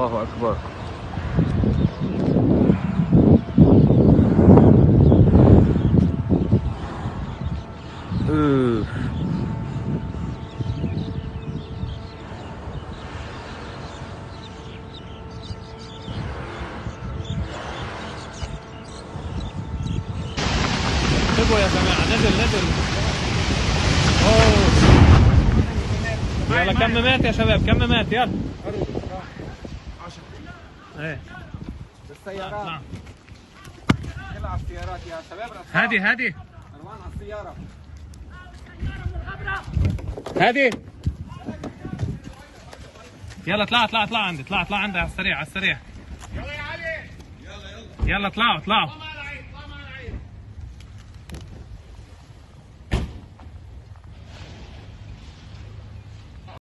الله أكبر. انتبهوا يا جماعة، نزل. اوه يلا كم مات يا شباب، كم مات؟ يلا 10. ايه بالسيارات. يلا على السيارات يا شباب. هادي اروان على السيارة. هادي يلا اطلع عندي، اطلع عندي على السريع. يلا اطلعوا